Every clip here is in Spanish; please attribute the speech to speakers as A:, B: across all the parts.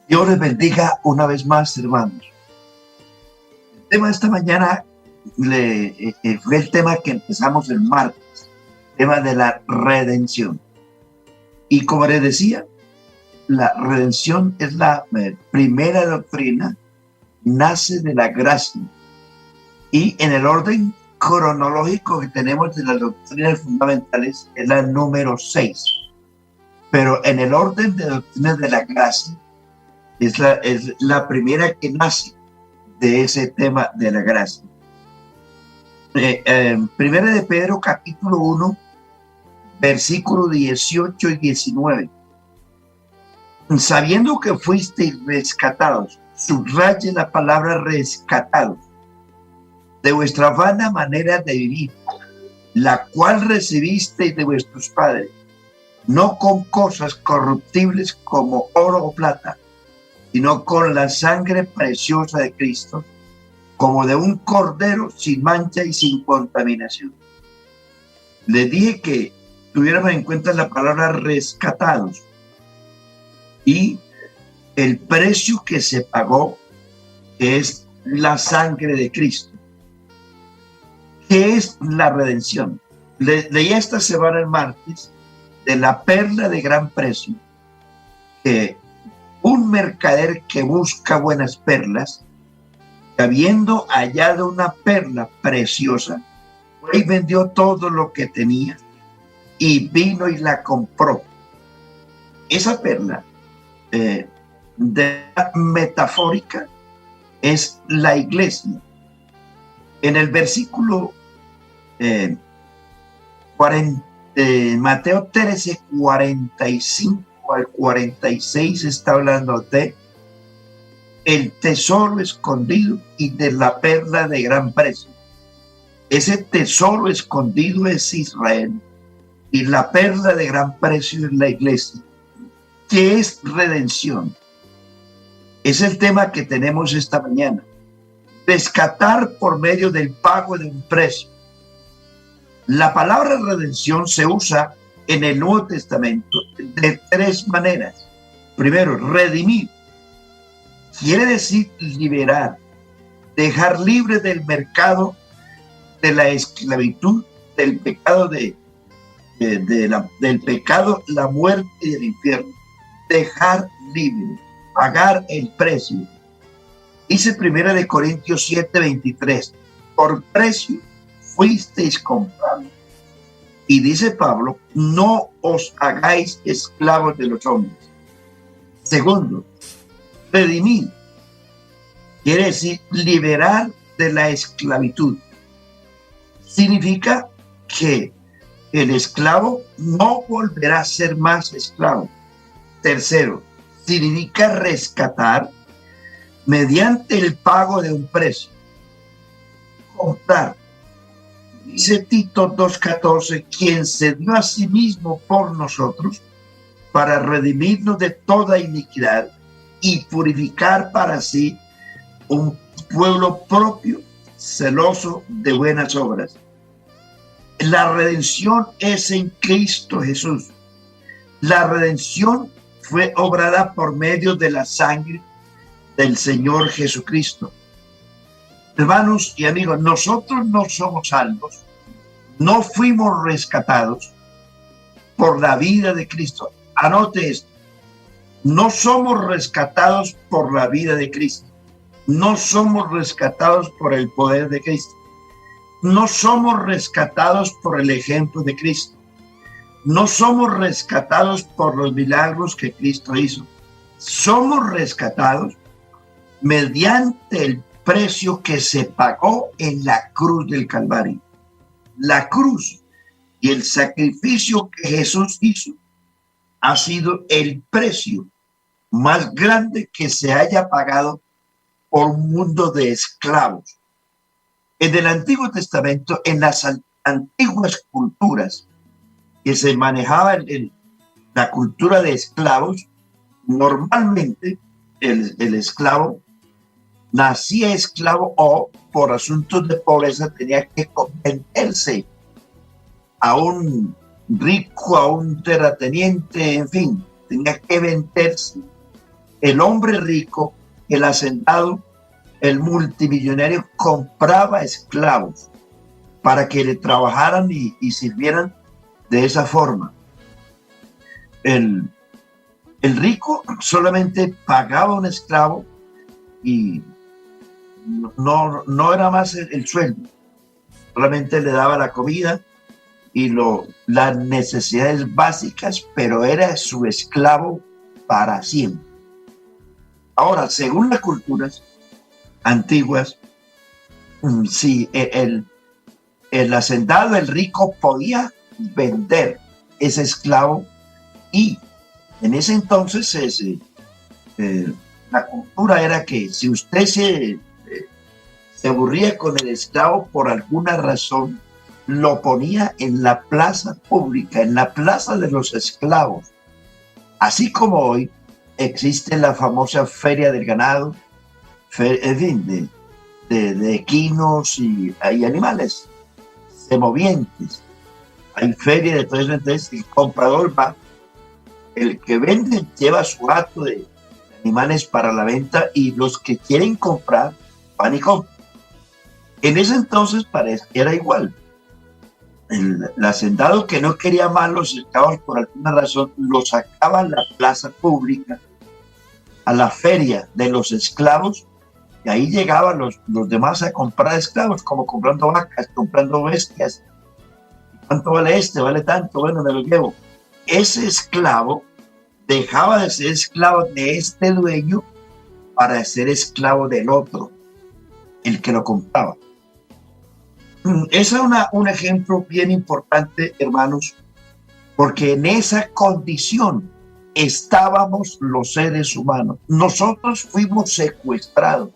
A: Dios les bendiga una vez más, hermanos. El tema de esta mañana fue el tema que empezamos el martes, tema de la redención. Y como les decía, la redención es la primera doctrina, nace de la gracia. Y en el orden cronológico que tenemos de las doctrinas fundamentales es la número 6. Pero en el orden de doctrinas de la gracia, es la primera que nace de ese tema de la gracia. Primera de Pedro, capítulo 1, versículos 18 y 19. Sabiendo que fuisteis rescatados, subraye la palabra rescatados, de vuestra vana manera de vivir, la cual recibisteis de vuestros padres, no con cosas corruptibles como oro o plata, sino con la sangre preciosa de Cristo, como de un cordero sin mancha y sin contaminación. Les dije que tuviéramos en cuenta la palabra rescatados y el precio que se pagó, que es la sangre de Cristo. ¿Qué es la redención? Leí esta semana el martes de la perla de gran precio, que un mercader que busca buenas perlas, habiendo hallado una perla preciosa, fue y vendió todo lo que tenía y vino y la compró. Esa perla metafórica es la iglesia. En el versículo Mateo 13, 45 al 46 está hablando de el tesoro escondido y de la perla de gran precio. Ese tesoro escondido es Israel y la perla de gran precio es la iglesia. ¿Qué es redención? Es el tema que tenemos esta mañana. Rescatar por medio del pago de un precio. La palabra redención se usa en el Nuevo Testamento de tres maneras. Primero, redimir. Quiere decir liberar, dejar libre del mercado de la esclavitud, del pecado, del pecado, la muerte y el infierno. Dejar libre, pagar el precio. Dice 1 Corintios 7, 23, por precio fuisteis comprados. Y dice Pablo, no os hagáis esclavos de los hombres. Segundo, redimir. Quiere decir liberar de la esclavitud. Significa que el esclavo no volverá a ser más esclavo. Tercero, significa rescatar mediante el pago de un precio. Comprar. Dice Tito 2:14, quien se dio a sí mismo por nosotros para redimirnos de toda iniquidad y purificar para sí un pueblo propio, celoso de buenas obras. La redención es en Cristo Jesús. La redención fue obrada por medio de la sangre del Señor Jesucristo. Hermanos y amigos, nosotros no somos salvos, no fuimos rescatados por la vida de Cristo. Anote esto, no somos rescatados por la vida de Cristo, no somos rescatados por el poder de Cristo, no somos rescatados por el ejemplo de Cristo, no somos rescatados por los milagros que Cristo hizo, somos rescatados mediante el precio que se pagó en la cruz del Calvario. La cruz y el sacrificio que Jesús hizo ha sido el precio más grande que se haya pagado por un mundo de esclavos. En el Antiguo Testamento, en las antiguas culturas que se manejaba en la cultura de esclavos, normalmente el esclavo nacía esclavo o por asuntos de pobreza tenía que venderse a un rico, a un terrateniente, en fin, tenía que venderse el hombre rico, el hacendado, el multimillonario compraba esclavos para que le trabajaran y sirvieran de esa forma. El, el rico solamente pagaba un esclavo y no era más el sueldo, solamente le daba la comida y las necesidades básicas, pero era su esclavo para siempre. Ahora, según las culturas antiguas, sí, el hacendado, el rico, podía vender ese esclavo y en ese entonces la cultura era que si usted se aburría con el esclavo por alguna razón, lo ponía en la plaza pública, en la plaza de los esclavos. Así como hoy existe la famosa feria del ganado, en fin, de equinos y hay animales semovientes. Hay feria de todo eso, entonces el comprador va, el que vende lleva su hato de animales para la venta y los que quieren comprar van y compran. En ese entonces parece que era igual. El hacendado que no quería más los esclavos por alguna razón, los sacaba a la plaza pública, a la feria de los esclavos, y ahí llegaban los demás a comprar esclavos, como comprando vacas, comprando bestias. ¿Cuánto vale este? Vale tanto, bueno, me lo llevo. Ese esclavo dejaba de ser esclavo de este dueño para ser esclavo del otro, el que lo compraba. Ese es un ejemplo bien importante, hermanos, porque en esa condición estábamos los seres humanos. Nosotros fuimos secuestrados.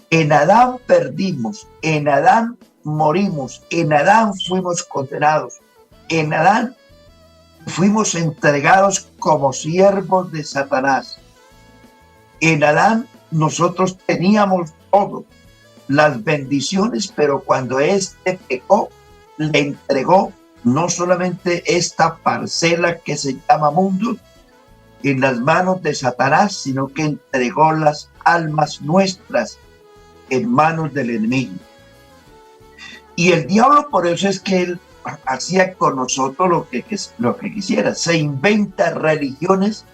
A: En Adán perdimos, en Adán morimos, en Adán fuimos condenados, en Adán fuimos entregados como siervos de Satanás. En Adán nosotros teníamos todo, las bendiciones, pero cuando éste pecó, le entregó no solamente esta parcela que se llama mundo en las manos de Satanás, sino que entregó las almas nuestras en manos del enemigo. Y el diablo, por eso es que él hacía con nosotros lo que quisiera. Se inventa religiones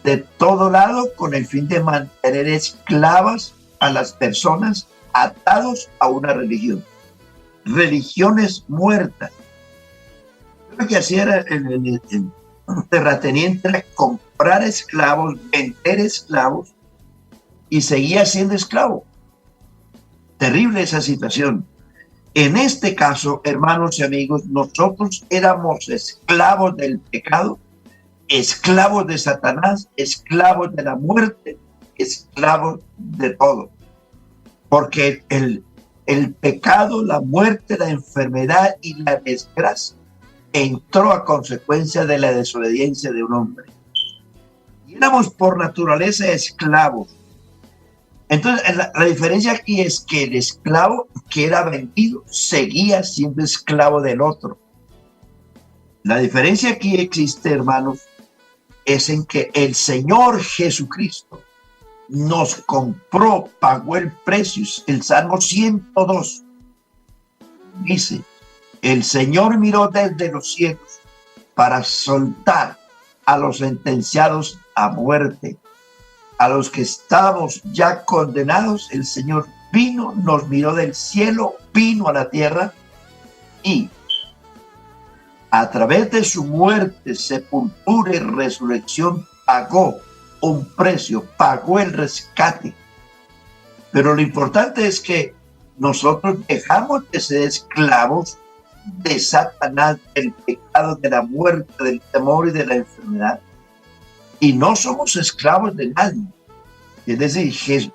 A: de todo lado con el fin de mantener esclavas a las personas atados a una religión. Religiones muertas. Lo que hacía era el terrateniente era comprar esclavos, vender esclavos y seguía siendo esclavo. Terrible esa situación. En este caso, hermanos y amigos, nosotros éramos esclavos del pecado, esclavos de Satanás, esclavos de la muerte, esclavos de todo. Porque el pecado, la muerte, la enfermedad y la desgracia entró a consecuencia de la desobediencia de un hombre. Y éramos por naturaleza esclavos. Entonces, la diferencia aquí es que el esclavo que era vendido seguía siendo esclavo del otro. La diferencia aquí existe, hermanos, es en que el Señor Jesucristo nos compró, pagó el precio. El Salmo 102 dice, el Señor miró desde los cielos para soltar a los sentenciados a muerte. A los que estábamos ya condenados, el Señor vino, nos miró del cielo, vino a la tierra y a través de su muerte, sepultura y resurrección pagó un precio, pagó el rescate. Pero lo importante es que nosotros dejamos de ser esclavos de Satanás, del pecado, de la muerte, del temor y de la enfermedad. Y no somos esclavos de nadie. Es decir,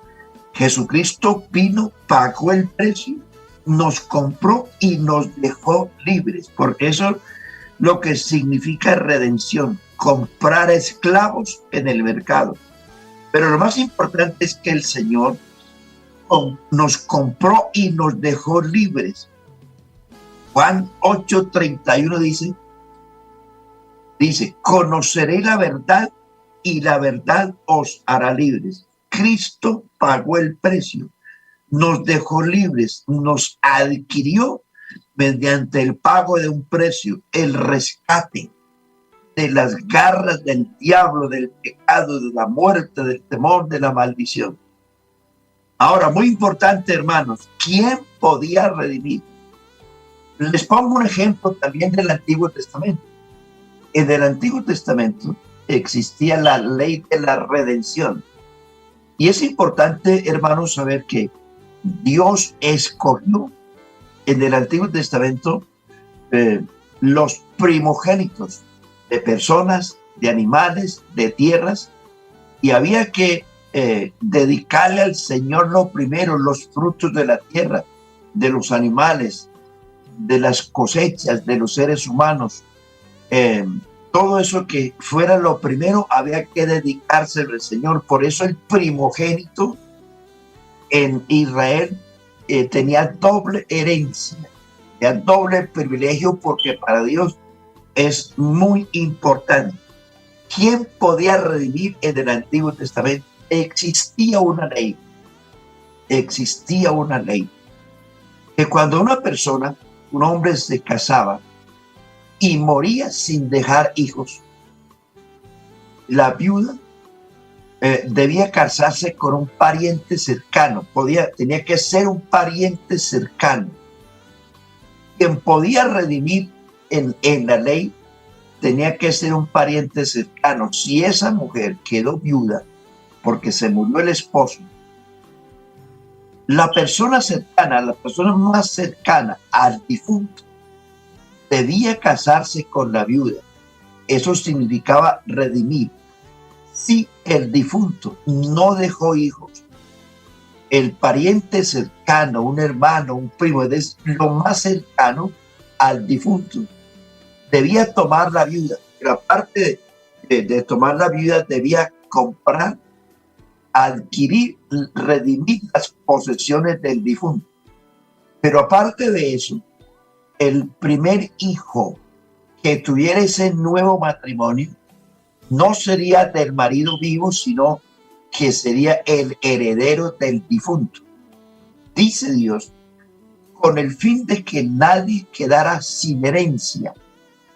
A: Jesucristo vino, pagó el precio, nos compró y nos dejó libres. Porque eso es lo que significa redención, comprar esclavos en el mercado. Pero lo más importante es que el Señor nos compró y nos dejó libres. Juan 8:31 dice, conoceré la verdad y la verdad os hará libres. Cristo pagó el precio, nos dejó libres, nos adquirió mediante el pago de un precio, el rescate de las garras del diablo, del pecado, de la muerte, del temor, de la maldición. Ahora, muy importante, hermanos, ¿quién podía redimir? Les pongo un ejemplo también del Antiguo Testamento. En el Antiguo Testamento existía la ley de la redención. Y es importante, hermanos, saber que Dios escogió en el Antiguo Testamento los primogénitos de personas, de animales, de tierras, y había que dedicarle al Señor lo primero, los frutos de la tierra, de los animales, de las cosechas, de los seres humanos. Todo eso que fuera lo primero había que dedicárselo al Señor. Por eso el primogénito en Israel tenía doble herencia, tenía doble privilegio, porque para Dios es muy importante. ¿Quién podía redimir en el Antiguo Testamento? Existía una ley que cuando una persona, un hombre, se casaba y moría sin dejar hijos, la viuda debía casarse con un pariente cercano, tenía que ser un pariente cercano. Quien podía redimir en la ley tenía que ser un pariente cercano. Si esa mujer quedó viuda porque se murió el esposo, la persona cercana, la persona más cercana al difunto, debía casarse con la viuda. Eso significaba redimir. Si el difunto no dejó hijos, el pariente cercano, un hermano, un primo, es lo más cercano al difunto, debía tomar la viuda. Pero aparte de tomar la viuda, debía comprar, adquirir, redimir las posesiones del difunto. Pero aparte de eso, el primer hijo que tuviera ese nuevo matrimonio no sería del marido vivo, sino que sería el heredero del difunto. Dice Dios, con el fin de que nadie quedara sin herencia.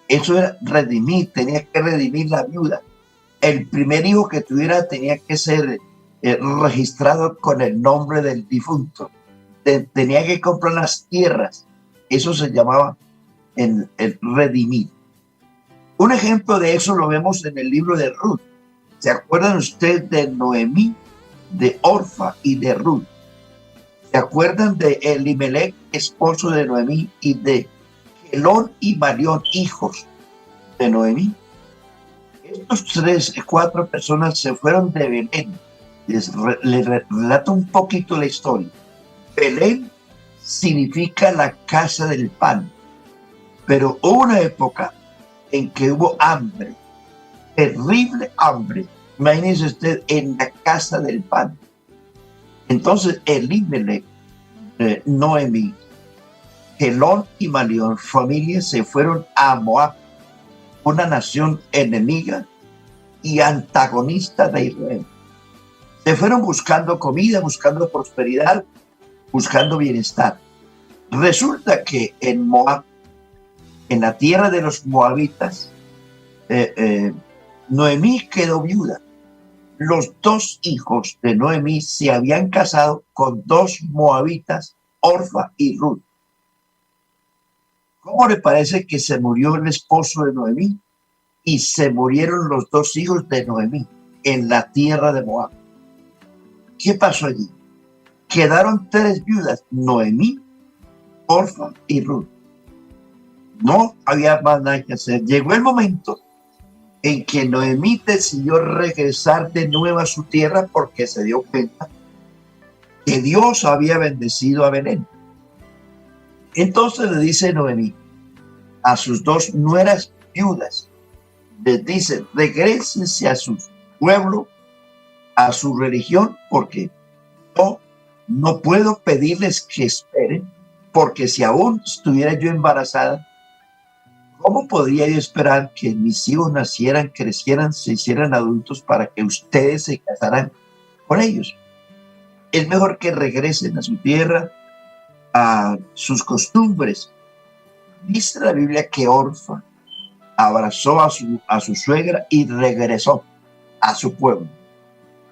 A: Eso era redimir, tenía que redimir la viuda. El primer hijo que tuviera tenía que ser registrado con el nombre del difunto. Tenía que comprar las tierras. Eso se llamaba el redimir. Un ejemplo de eso lo vemos en el libro de Ruth. ¿Se acuerdan ustedes de Noemí, de Orfa y de Ruth? ¿Se acuerdan de Elimelech, esposo de Noemí, y de Elón y Malión, hijos de Noemí? Estos cuatro personas se fueron de Belén. Les relato un poquito la historia. Belén significa la casa del pan, pero hubo una época en que hubo hambre, terrible hambre. Imagínense usted, en la casa del pan. Entonces Elimelech, Noemí, Elón y Malión, familias, se fueron a Moab, una nación enemiga y antagonista de Israel. Se fueron buscando comida, buscando prosperidad, buscando bienestar. Resulta que en Moab, en la tierra de los moabitas, Noemí quedó viuda. Los dos hijos de Noemí se habían casado con dos moabitas, Orfa y Ruth. ¿Cómo le parece que se murió el esposo de Noemí y se murieron los dos hijos de Noemí en la tierra de Moab? ¿Qué pasó allí? Quedaron tres viudas, Noemí, Orfa y Ruth. No había más nada que hacer. Llegó el momento en que Noemí decidió regresar de nuevo a su tierra porque se dio cuenta que Dios había bendecido a Belén. Entonces le dice Noemí a sus dos nueras viudas, les dice, regrésense a su pueblo, a su religión, porque yo no puedo pedirles que esperen, porque si aún estuviera yo embarazada, ¿Cómo podría yo esperar que mis hijos nacieran, crecieran, se hicieran adultos para que ustedes se casaran con ellos? Es mejor que regresen a su tierra, a sus costumbres. Dice la Biblia que Orfa abrazó a su suegra y regresó a su pueblo.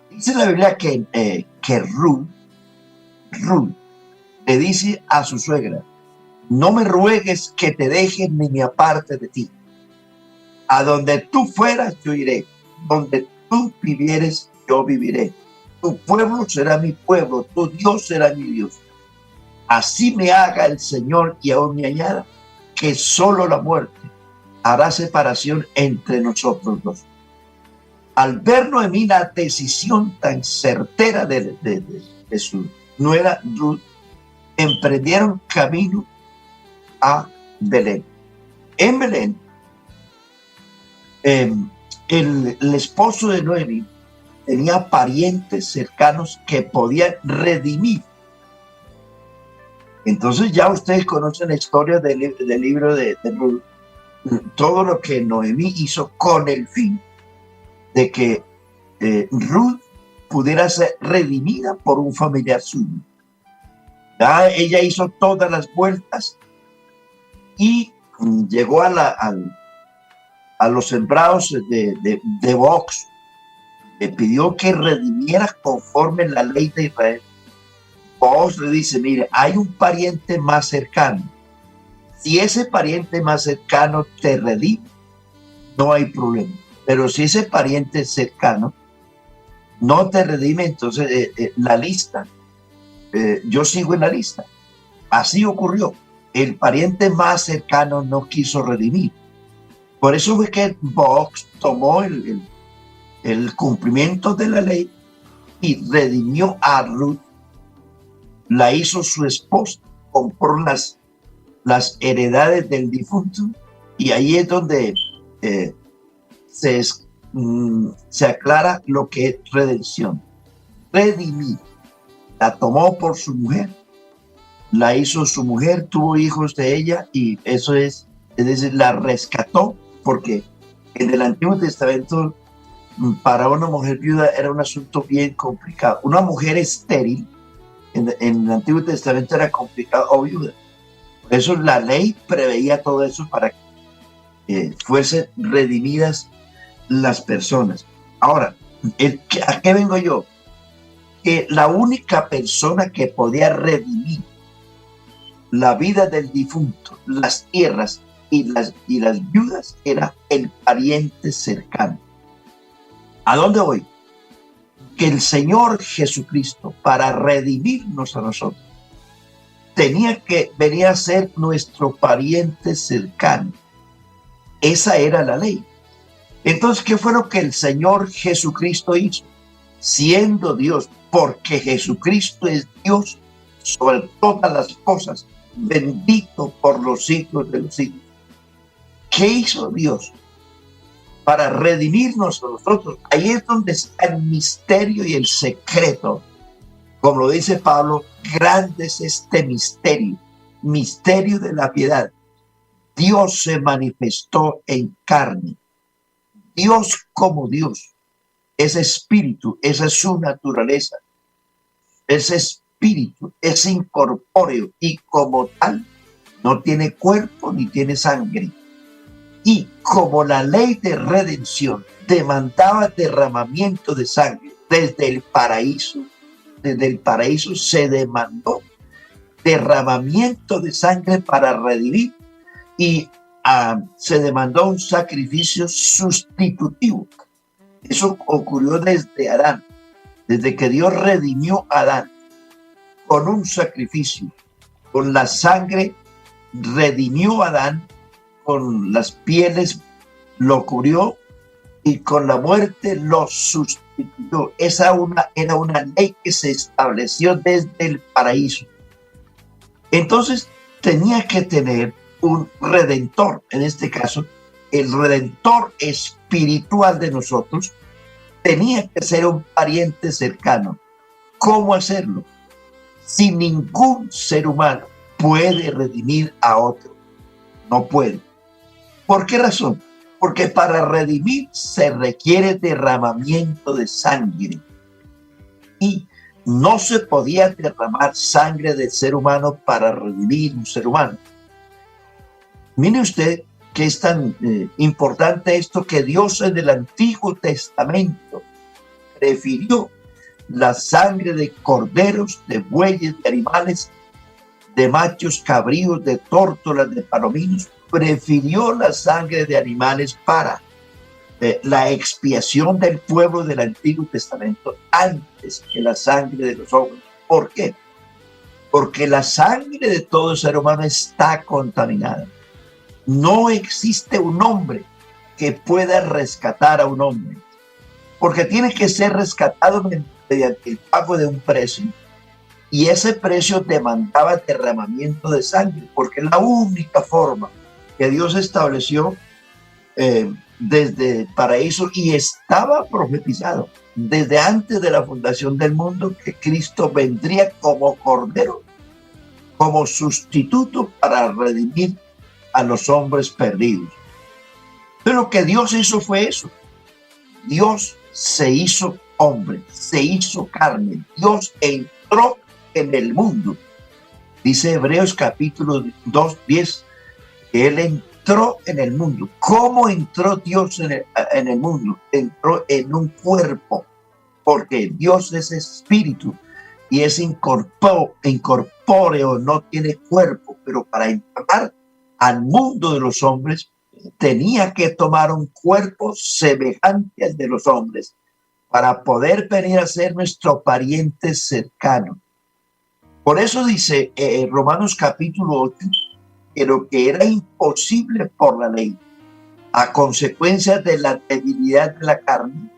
A: Dice la Biblia que Ruth le dice a su suegra: no me ruegues que te deje ni me aparte de ti. A donde tú fueras, yo iré. Donde tú vivieres, yo viviré. Tu pueblo será mi pueblo, tu Dios será mi Dios. Así me haga el Señor y aún me añada que solo la muerte hará separación entre nosotros dos. Al ver Noemí la decisión tan certera de su nuera Ruth, emprendieron camino a Belén. En Belén, el esposo de Noemí tenía parientes cercanos que podían redimir. Entonces ya ustedes conocen la historia del libro de Ruth, todo lo que Noemí hizo con el fin de que Ruth pudiera ser redimida por un familiar suyo. Ya ella hizo todas las vueltas y llegó a los sembrados de Box. Le pidió que redimiera conforme la ley de Israel. Boaz le dice: mire, hay un pariente más cercano. Si ese pariente más cercano te redime, no hay problema. Pero si ese pariente cercano no te redime, entonces la lista, yo sigo en la lista. Así ocurrió. El pariente más cercano no quiso redimir. Por eso fue que Boaz tomó el cumplimiento de la ley y redimió a Ruth. La hizo su esposa, compró las heredades del difunto, y ahí es donde se aclara lo que es redención. Redimir. La tomó por su mujer, la hizo su mujer, tuvo hijos de ella, y eso es decir, la rescató, porque en el Antiguo Testamento para una mujer viuda era un asunto bien complicado. Una mujer estéril en el Antiguo Testamento era complicado, o viuda. Por eso la ley preveía todo eso para que fuesen redimidas las personas. Ahora, ¿a qué vengo yo? Que la única persona que podía redimir la vida del difunto, las tierras y las viudas era el pariente cercano. ¿A dónde voy? Que el Señor Jesucristo, para redimirnos a nosotros, tenía que venir a ser nuestro pariente cercano. Esa era la ley. Entonces, ¿qué fue lo que el Señor Jesucristo hizo? Siendo Dios, porque Jesucristo es Dios sobre todas las cosas, bendito por los siglos de los siglos. ¿Qué hizo Dios para redimirnos a nosotros? Ahí es donde está el misterio y el secreto. Como lo dice Pablo, grande es este misterio, misterio de la piedad. Dios se manifestó en carne. Dios como Dios es espíritu, esa es su naturaleza. Es espíritu, es incorpóreo, y como tal no tiene cuerpo ni tiene sangre. Y como la ley de redención demandaba derramamiento de sangre desde el paraíso se demandó derramamiento de sangre para redimir, y se demandó un sacrificio sustitutivo. Eso ocurrió desde Adán, desde que Dios redimió a Adán con un sacrificio. Con la sangre redimió a Adán, con las pieles lo cubrió, y con la muerte lo sustituyó. Esa era una ley que se estableció desde el paraíso. Entonces tenía que tener un redentor. En este caso, el redentor espiritual de nosotros tenía que ser un pariente cercano. ¿Cómo hacerlo? Si ningún ser humano puede redimir a otro, no puede. ¿Por qué razón? Porque para redimir se requiere derramamiento de sangre. Y no se podía derramar sangre del ser humano para redimir un ser humano. Mire usted que es tan importante esto, que Dios en el Antiguo Testamento prefirió la sangre de corderos, de bueyes, de animales, de machos cabríos, de tórtolas, de palominos. Prefirió la sangre de animales para la expiación del pueblo del Antiguo Testamento antes que la sangre de los hombres. ¿Por qué? Porque la sangre de todo ser humano está contaminada. No existe un hombre que pueda rescatar a un hombre, porque tiene que ser rescatado mediante el pago de un precio, y ese precio demandaba derramamiento de sangre, porque es la única forma que Dios estableció desde el paraíso, y estaba profetizado desde antes de la fundación del mundo que Cristo vendría como cordero, como sustituto para redimir a los hombres perdidos. Pero lo que Dios hizo fue eso. Dios se hizo hombre, se hizo carne. Dios entró en el mundo. Dice Hebreos capítulo 2, 10, que Él entró en el mundo. ¿Cómo entró Dios en el mundo? Entró en un cuerpo, porque Dios es espíritu y es incorpóreo, no tiene cuerpo, pero para entrar al mundo de los hombres tenía que tomar un cuerpo semejante al de los hombres para poder venir a ser nuestro pariente cercano. Por eso dice Romanos capítulo 8, que lo que era imposible por la ley, a consecuencia de la debilidad de la carne,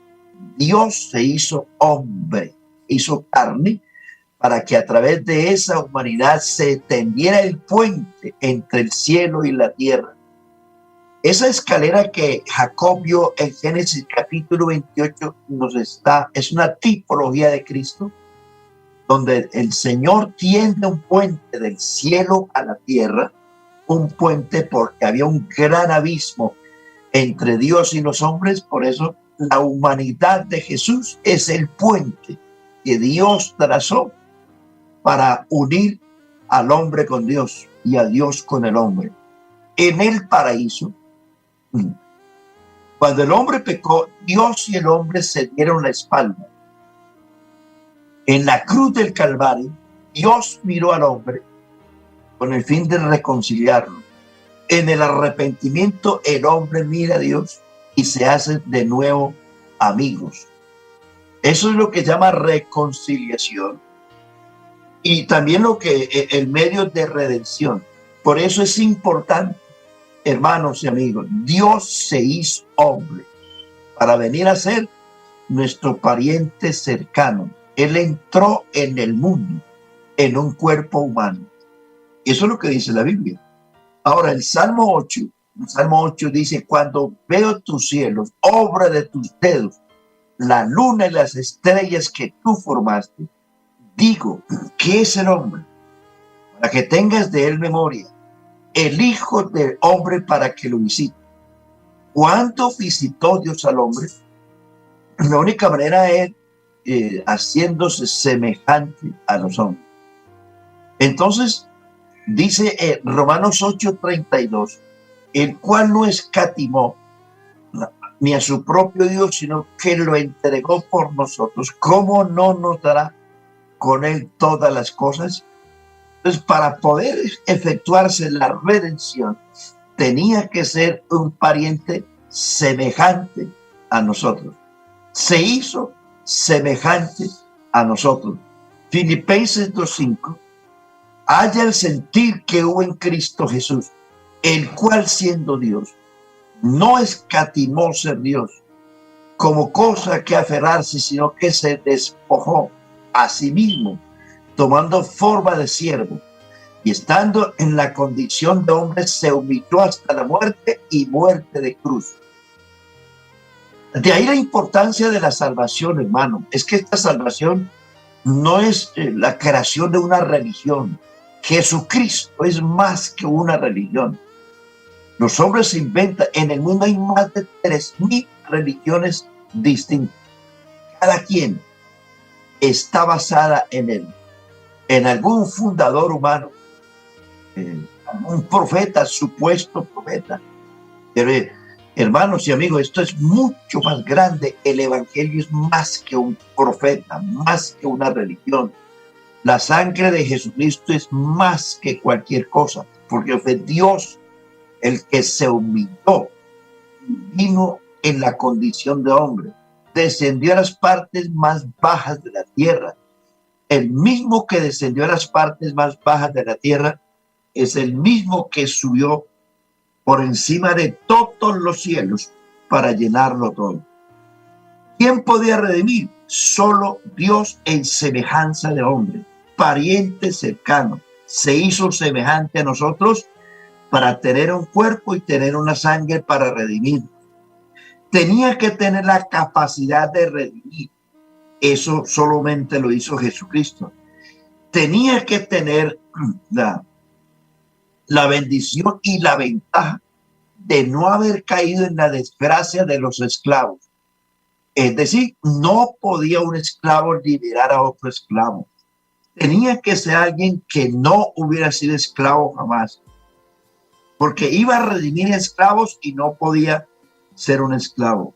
A: Dios se hizo hombre, hizo carne, para que a través de esa humanidad se tendiera el puente entre el cielo y la tierra. Esa escalera que Jacob vio en Génesis capítulo 28 es una tipología de Cristo, donde el Señor tiende un puente del cielo a la tierra, un puente porque había un gran abismo entre Dios y los hombres. Por eso la humanidad de Jesús es el puente que Dios trazó para unir al hombre con Dios y a Dios con el hombre. En el paraíso, cuando el hombre pecó, Dios y el hombre se dieron la espalda. En la cruz del Calvario, Dios miró al hombre con el fin de reconciliarlo. En el arrepentimiento, el hombre mira a Dios y se hace de nuevo amigos. Eso es lo que llama reconciliación. Y también lo que el medio de redención. Por eso es importante, hermanos y amigos, Dios se hizo hombre para venir a ser nuestro pariente cercano. Él entró en el mundo en un cuerpo humano. Eso es lo que dice la Biblia. Ahora, el Salmo 8 dice: cuando veo tus cielos, obra de tus dedos, la luna y las estrellas que tú formaste, digo, ¿qué es el hombre? Para que tengas de él memoria, el Hijo del Hombre para que lo visite. ¿Cuánto visitó Dios al hombre? La única manera es haciéndose semejante a los hombres. Entonces, dice Romanos 8:32, el cual no escatimó ni a su propio Dios, sino que lo entregó por nosotros. ¿Cómo no nos dará con él todas las cosas? Entonces, para poder efectuarse la redención, tenía que ser un pariente semejante a nosotros. Se hizo semejante a nosotros. Filipenses 2:5, haya el sentir que hubo en Cristo Jesús, el cual siendo Dios, no escatimó ser Dios como cosa que aferrarse, sino que se despojó a sí mismo, tomando forma de siervo, y estando en la condición de hombre, se humilló hasta la muerte y muerte de cruz. De ahí la importancia de la salvación, hermano. Es que esta salvación no es la creación de una religión. Jesucristo es más que una religión. Los hombres se inventan. En el mundo hay más de 3.000 religiones distintas. Cada quien está basada en algún fundador humano, un profeta, supuesto profeta. Pero hermanos y amigos, esto es mucho más grande. El evangelio es más que un profeta, más que una religión. La sangre de Jesucristo es más que cualquier cosa, porque fue Dios el que se humilló, vino en la condición de hombre, descendió a las partes más bajas de la tierra. El mismo que descendió a las partes más bajas de la tierra es el mismo que subió por encima de todos los cielos para llenarlo todo. ¿Quién podía redimir? Solo Dios en semejanza de hombre, pariente cercano. Se hizo semejante a nosotros para tener un cuerpo y tener una sangre para redimir. Tenía que tener la capacidad de redimir. Eso solamente lo hizo Jesucristo. Tenía que tener la bendición y la ventaja de no haber caído en la desgracia de los esclavos. Es decir, no podía un esclavo liberar a otro esclavo. Tenía que ser alguien que no hubiera sido esclavo jamás, porque iba a redimir esclavos y no podía ser un esclavo.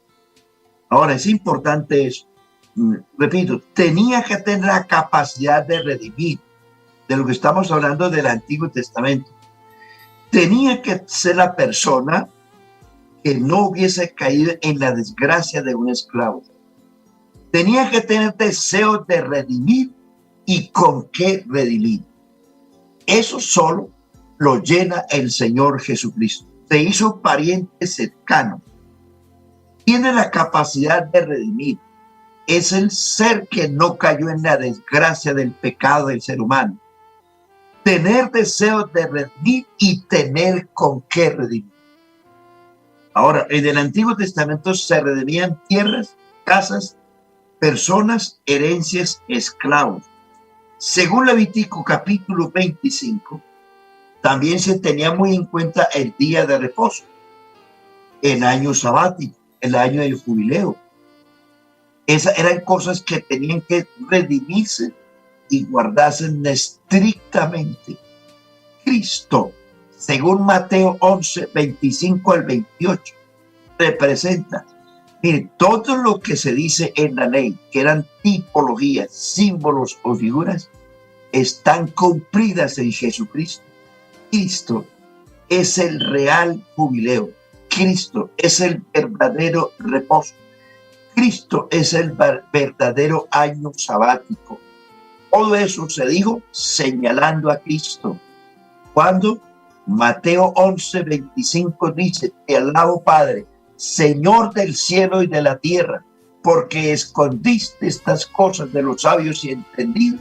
A: Ahora, es importante eso. Repito, tenía que tener la capacidad de redimir, de lo que estamos hablando del Antiguo Testamento. Tenía que ser la persona que no hubiese caído en la desgracia de un esclavo. Tenía que tener deseo de redimir y con qué redimir. Eso solo lo llena el Señor Jesucristo. Se hizo pariente cercano. Tiene la capacidad de redimir. Es el ser que no cayó en la desgracia del pecado del ser humano. Tener deseo de redimir y tener con qué redimir. Ahora, en el Antiguo Testamento se redimían tierras, casas, personas, herencias, esclavos. Según Levítico capítulo 25, también se tenía muy en cuenta el día de reposo, el año sabático, el año del jubileo. Esas eran cosas que tenían que redimirse y guardarse estrictamente. Cristo, según Mateo 11, 25 al 28, representa, mire, todo lo que se dice en la ley, que eran tipologías, símbolos o figuras, están cumplidas en Jesucristo. Cristo es el real jubileo. Cristo es el verdadero reposo. Cristo es el verdadero año sabático. Todo eso se dijo señalando a Cristo. Cuando Mateo 11, 25 dice: te alabo, Padre, Señor del cielo y de la tierra, porque escondiste estas cosas de los sabios y entendidos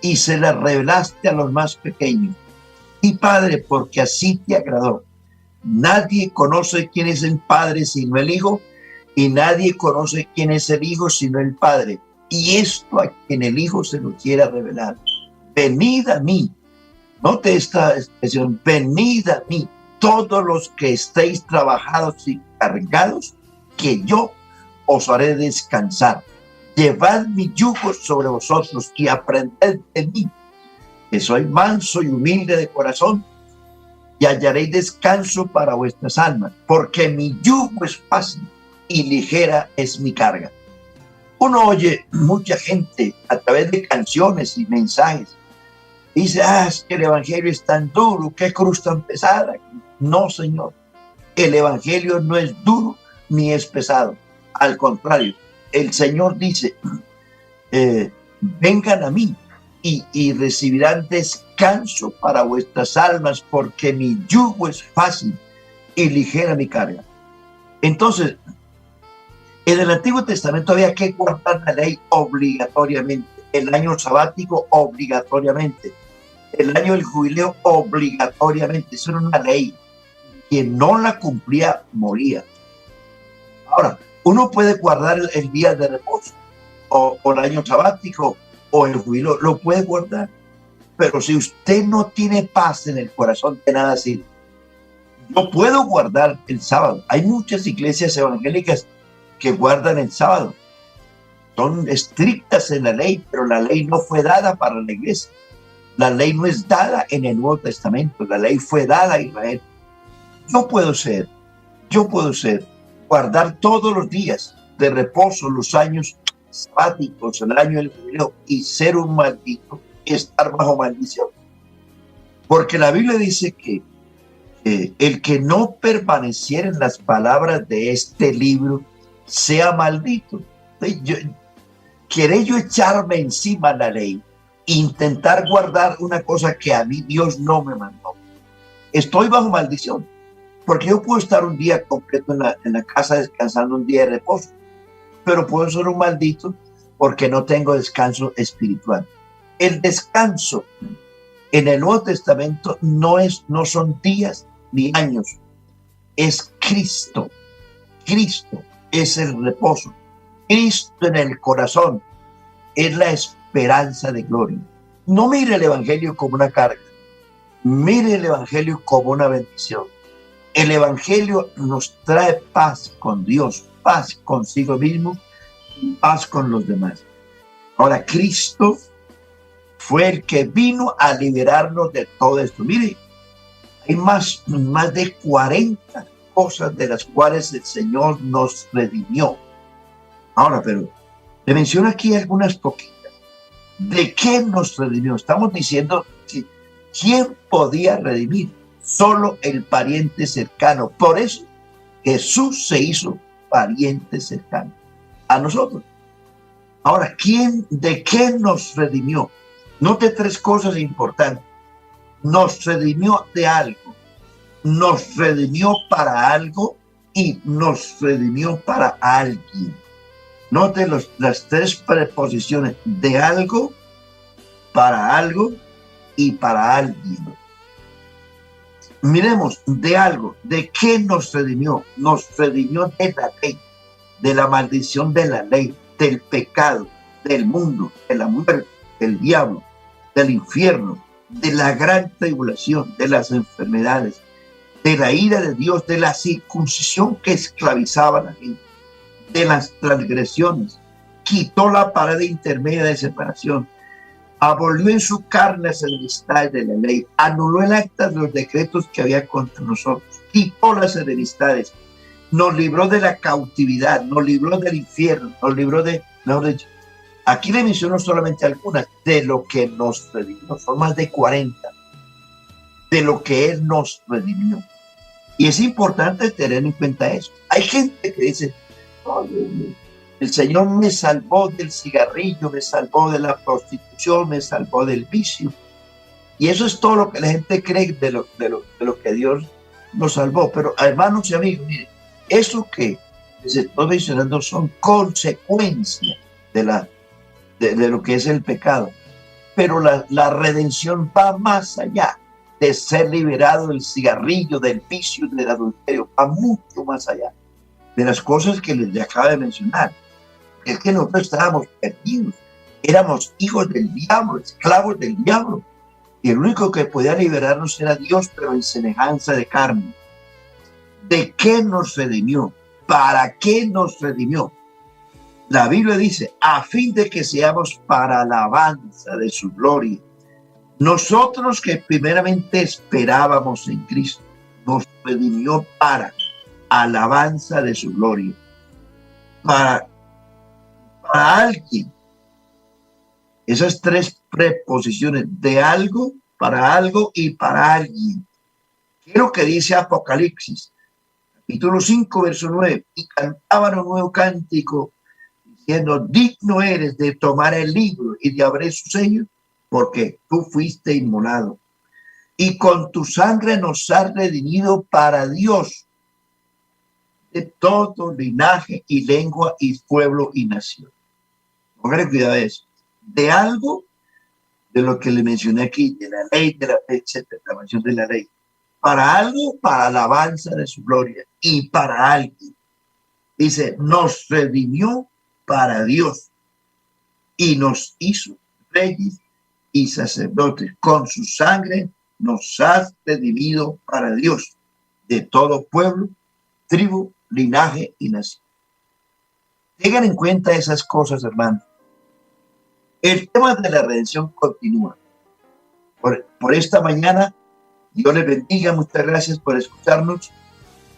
A: y se las revelaste a los más pequeños. Y Padre, porque así te agradó. Nadie conoce quién es el Padre sino el Hijo, y nadie conoce quién es el Hijo sino el Padre. Y esto a quien el Hijo se lo quiera revelar. Venid a mí. Note esta expresión: venid a mí, todos los que estéis trabajados y cargados, que yo os haré descansar. Llevad mi yugo sobre vosotros y aprended de mí, que soy manso y humilde de corazón, y hallaréis descanso para vuestras almas, porque mi yugo es fácil y ligera es mi carga. Uno oye mucha gente a través de canciones y mensajes. Dice: es que el evangelio es tan duro, qué cruz tan pesada. No, Señor, el evangelio no es duro ni es pesado. Al contrario, el Señor dice: vengan a mí y recibirán descanso para vuestras almas, porque mi yugo es fácil y ligera mi carga. Entonces, en el Antiguo Testamento había que guardar la ley obligatoriamente, el año sabático obligatoriamente, el año del jubileo obligatoriamente. Eso era una ley. Quien no la cumplía moría. Ahora, uno puede guardar el día de reposo o el año sabático o el jubileo, lo puede guardar, pero si usted no tiene paz en el corazón, de nada sirve. Yo puedo guardar el sábado. Hay muchas iglesias evangélicas que guardan el sábado. Son estrictas en la ley, pero la ley no fue dada para la iglesia. La ley no es dada en el Nuevo Testamento. La ley fue dada a Israel. Yo puedo ser, guardar todos los días de reposo, los años sabáticos, el año del jubileo, y ser un maldito y estar bajo maldición. Porque la Biblia dice que el que no permaneciera en las palabras de este libro sea maldito. ¿Queré yo echarme encima la ley, intentar guardar una cosa que a mí Dios no me mandó? Estoy bajo maldición, porque yo puedo estar un día completo en la casa descansando, un día de reposo, pero puedo ser un maldito porque no tengo descanso espiritual. El descanso en el Nuevo Testamento no son días ni años, es Cristo. Cristo es el reposo. Cristo en el corazón es la esperanza de gloria. No mire el evangelio como una carga, mire el evangelio como una bendición. El evangelio nos trae paz con Dios, paz consigo mismo y paz con los demás. Ahora, Cristo fue el que vino a liberarnos de todo esto. Mire, hay más de 40 cosas de las cuales el Señor nos redimió. Ahora, pero le menciono aquí algunas poquitas. ¿De qué nos redimió? Estamos diciendo que ¿quién podía redimir? Solo el pariente cercano. Por eso Jesús se hizo pariente cercano a nosotros. Ahora, ¿de qué nos redimió? Note tres cosas importantes. Nos redimió de algo, nos redimió para algo y nos redimió para alguien. Note las tres preposiciones: de algo y para alguien. Miremos, de algo. ¿De qué nos redimió? Nos redimió de la ley, de la maldición de la ley, del pecado, del mundo, de la muerte, del diablo, del infierno, de la gran tribulación, de las enfermedades, de la ira de Dios, de la circuncisión que esclavizaba a la gente, de las transgresiones. Quitó la pared intermedia de separación, abolió en su carne las enemistades de la ley, anuló el acta de los decretos que había contra nosotros, quitó las enemistades, nos libró de la cautividad, nos libró del infierno, nos libró de, mejor dicho, aquí le menciono solamente algunas de lo que nos redimió. Son más de 40 de lo que Él nos redimió. Y es importante tener en cuenta eso. Hay gente que dice, oh, el Señor me salvó del cigarrillo, me salvó de la prostitución, me salvó del vicio. Y eso es todo lo que la gente cree de lo que Dios nos salvó. Pero hermanos y amigos, miren, eso que les estoy mencionando son consecuencias de lo que es el pecado. Pero la redención va más allá de ser liberado del cigarrillo, del vicio, del adulterio, va mucho más allá de las cosas que les acabo de mencionar. Es que nosotros estábamos perdidos, éramos hijos del diablo, esclavos del diablo, y el único que podía liberarnos era Dios, pero en semejanza de carne. ¿De qué nos redimió? ¿Para qué nos redimió? La Biblia dice, a fin de que seamos para alabanza de su gloria. Nosotros que primeramente esperábamos en Cristo, nos redimió para alabanza de su gloria. Para alguien. Esas tres preposiciones: de algo, para algo y para alguien. ¿Qué es lo que dice Apocalipsis? Capítulo 5, verso 9. Y cantaban un nuevo cántico, diciendo, digno eres de tomar el libro y de abrir su sello, porque tú fuiste inmolado. Y con tu sangre nos has redimido para Dios de todo linaje y lengua y pueblo y nación. Póngale cuidado a eso. De algo, de lo que le mencioné aquí, de la ley, de la etcétera, la mención de la ley. Para algo, para alabanza de su gloria. Y para alguien. Dice, nos redimió para Dios y nos hizo reyes y sacerdotes. Con su sangre nos has redimido para Dios de todo pueblo, tribu, linaje y nación. Tengan en cuenta esas cosas, hermanos. El tema de la redención continúa. Por esta mañana, Dios les bendiga. Muchas gracias por escucharnos.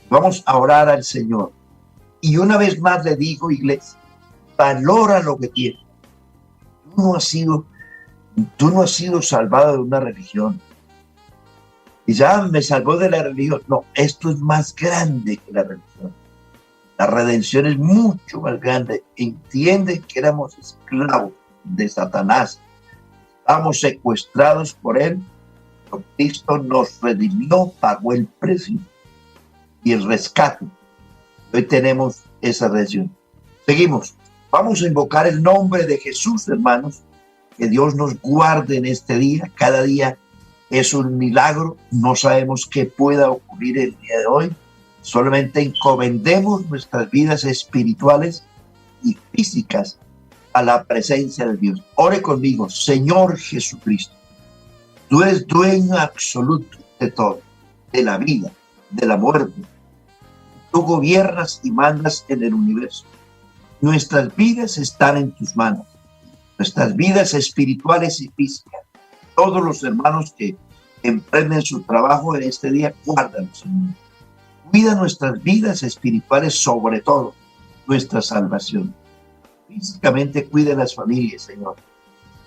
A: Vamos a orar al Señor. Y una vez más le digo, iglesia, valora lo que tienes. Tú no has sido salvado de una religión. Y ya me salvó de la religión. No, esto es más grande que la religión. La redención es mucho más grande. Entiende que éramos esclavos de Satanás. Estamos secuestrados por él. Pero Cristo nos redimió, pagó el precio y el rescate. Hoy tenemos esa redención. Seguimos. Vamos a invocar el nombre de Jesús, hermanos. Que Dios nos guarde en este día. Cada día es un milagro. No sabemos qué pueda ocurrir el día de hoy. Solamente encomendemos nuestras vidas espirituales y físicas a la presencia de Dios. Ore conmigo. Señor Jesucristo, tú eres dueño absoluto de todo, de la vida, de la muerte. Tú gobiernas y mandas en el universo. Nuestras vidas están en tus manos. Nuestras vidas espirituales y físicas. Todos los hermanos que emprenden su trabajo en este día, guárdanos, Señor. Cuida nuestras vidas espirituales, sobre todo nuestra salvación. Físicamente cuida las familias, Señor.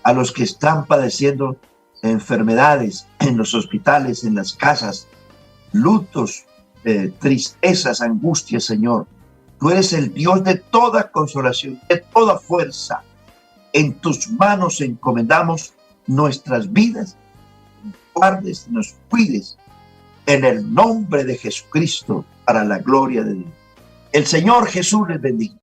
A: A los que están padeciendo enfermedades en los hospitales, en las casas, lutos, tristezas, angustias, Señor. Tú eres el Dios de toda consolación, de toda fuerza. En tus manos encomendamos nuestras vidas. Guardes, nos cuides en el nombre de Jesucristo para la gloria de Dios. El Señor Jesús les bendiga.